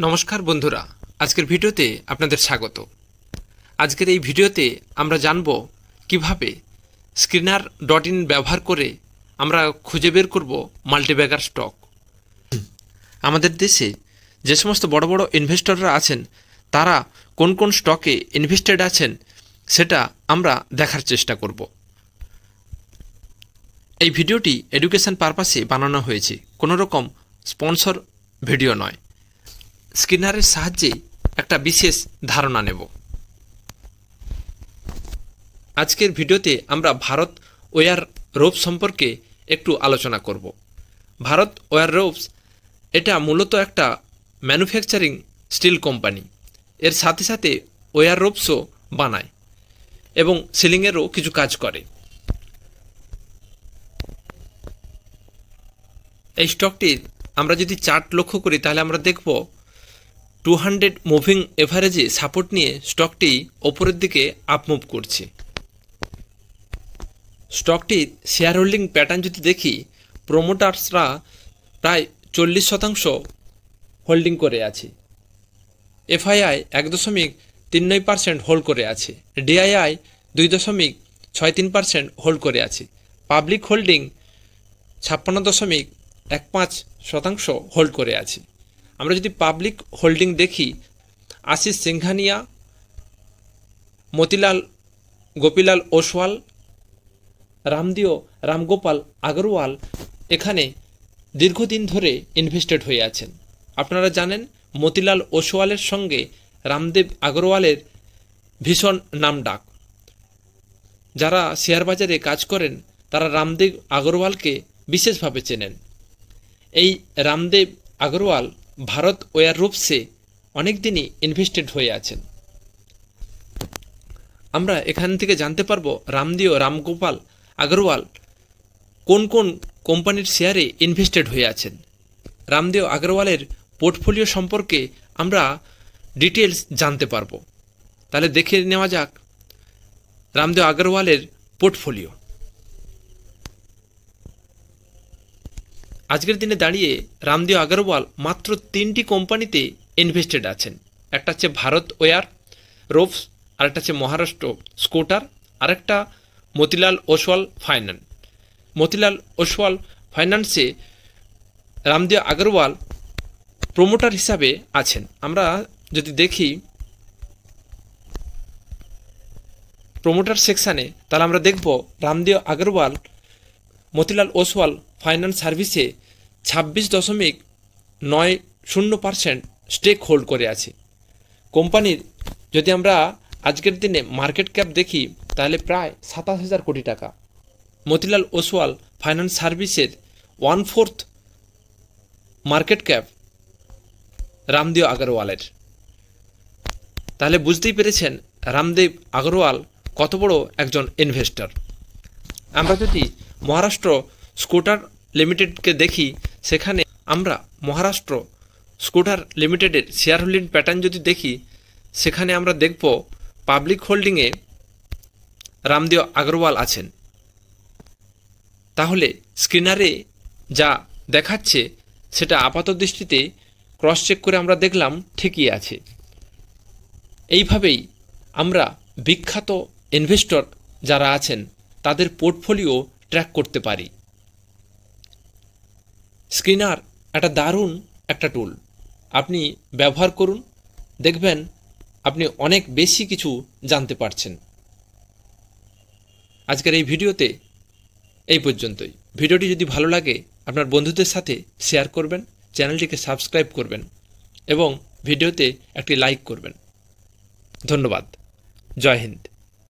নমস্কার বন্ধুরা, আজকের ভিডিওতে আপনাদের স্বাগত। আজকের এই ভিডিওতে আমরা জানব কিভাবে screener.in ব্যবহার করে আমরা খুঁজে বের করব মাল্টিব্যাগার স্টক। আমাদের দেশে যে সমস্ত বড় বড় ইনভেস্টররা আছেন তারা কোন কোন স্টকে ইনভেস্টেড আছেন সেটা আমরা দেখার চেষ্টা করব। এই ভিডিওটি এডুকেশন পারপাসে বানানো হয়েছে, কোনো রকম স্পন্সর ভিডিও নয়। স্ক্রিনারের সাহায্যে একটা বিশেষ ধারণা নেব। আজকের ভিডিওতে আমরা ভারত ওয়্যার রোপ সম্পর্কে একটু আলোচনা করব। ভারত ওয়্যার রোপস এটা মূলত একটা ম্যানুফ্যাকচারিং স্টিল কোম্পানি। এর সাথে সাথে ওয়্যার রোপসও বানায় এবং সিলিংয়েরও কিছু কাজ করে। এই স্টকটির আমরা যদি চার্ট লক্ষ্য করি তাহলে আমরা দেখব 200 মুভিং এভারেজে সাপোর্ট নিয়ে স্টকটি ওপরের দিকে আপমুভ করছে। স্টকটির শেয়ার হোল্ডিং প্যাটার্ন যদি দেখি, প্রোমোটার্সরা প্রায় 40% হোল্ডিং করে আছে, এফআইআই 1.39% হোল্ড করে আছে, ডিআইআই 2.63% হোল্ড করে আছে, পাবলিক হোল্ডিং 56.15% হোল্ড করে আছে। আমরা যদি পাবলিক হোল্ডিং দেখি, আশিস সিংঘানিয়া, মতিলাল গোপীলাল ওসওয়াল, রামগোপাল আগরওয়াল এখানে দীর্ঘদিন ধরে ইনভেস্টেড হয়ে আছেন। আপনারা জানেন মতিলাল ওসওয়ালের সঙ্গে রামদেব আগরওয়ালের ভীষণ নামডাক। যারা শেয়ার বাজারে কাজ করেন তারা রামদেব আগরওয়ালকে বিশেষভাবে চেনেন। এই রামদেব আগরওয়াল ভারত ওয়্যার রোপসে অনেক দিনই ইনভেস্টেড হয়ে আছেন। আমরা এখান থেকে জানতে পারবো রামগোপাল আগরওয়াল কোন কোন কোম্পানির শেয়ারে ইনভেস্টেড হয়ে আছেন। রামদেব আগরওয়ালের পোর্টফোলিও সম্পর্কে আমরা ডিটেলস জানতে পারবো। তাহলে দেখে নেওয়া যাক রামদেব আগরওয়ালের পোর্টফোলিও। আজকের দিনে দাঁড়িয়ে রামদেব আগরওয়াল মাত্র 3টি কোম্পানিতে ইনভেস্টেড আছেন। একটা হচ্ছে ভারত ওয়্যার রোপস, আরেকটা হচ্ছে মহারাষ্ট্র স্কুটার, আরেকটা মতিলাল ওসওয়াল ফাইন্যান্স। মতিলাল ওসওয়াল ফাইন্যান্সে রামদেব আগরওয়াল প্রমোটার হিসাবে আছেন। আমরা যদি দেখি প্রমোটার সেকশানে তাহলে আমরা দেখব রামদেব আগরওয়াল মতিলাল ওসওয়াল ফাইন্যান্স সার্ভিসে 26.90% স্টেক হোল্ড করে আছে। কোম্পানির যদি আমরা আজকের দিনে মার্কেট ক্যাপ দেখি তাহলে প্রায় 27,000 কোটি টাকা। মতিলাল ওসওয়াল ফাইন্যান্স সার্ভিসের 1/4 মার্কেট ক্যাপ রামদেব আগরওয়ালের। তাহলে বুঝতেই পেরেছেন রামদেব আগরওয়াল কত বড় একজন ইনভেস্টর। আমরা যদি মহারাষ্ট্র স্কুটার লিমিটেডকে দেখি, সেখানে আমরা মহারাষ্ট্র স্কুটার লিমিটেডের শেয়ার হোল্ডিং প্যাটার্ন যদি দেখি, সেখানে আমরা দেখব পাবলিক হোল্ডিংয়ে রামদেব আগরওয়াল আছেন। তাহলে স্ক্রিনারে যা দেখাচ্ছে সেটা আপাত দৃষ্টিতে ক্রস চেক করে আমরা দেখলাম ঠিকই আছে। এইভাবেই আমরা বিখ্যাত ইনভেস্টর যারা আছেন তাদের পোর্টফোলিও ট্র্যাক করতে পারি। স্ক্রিনার একটা দারুণ একটা টুল, আপনি ব্যবহার করুন, দেখবেন আপনি অনেক বেশি কিছু জানতে পারছেন। আজকের এই ভিডিওতে এই পর্যন্তই। ভিডিওটি যদি ভালো লাগে আপনার বন্ধুদের সাথে শেয়ার করবেন, চ্যানেলটিকে সাবস্ক্রাইব করবেন এবং ভিডিওতে একটি লাইক করবেন। ধন্যবাদ। জয় হিন্দ।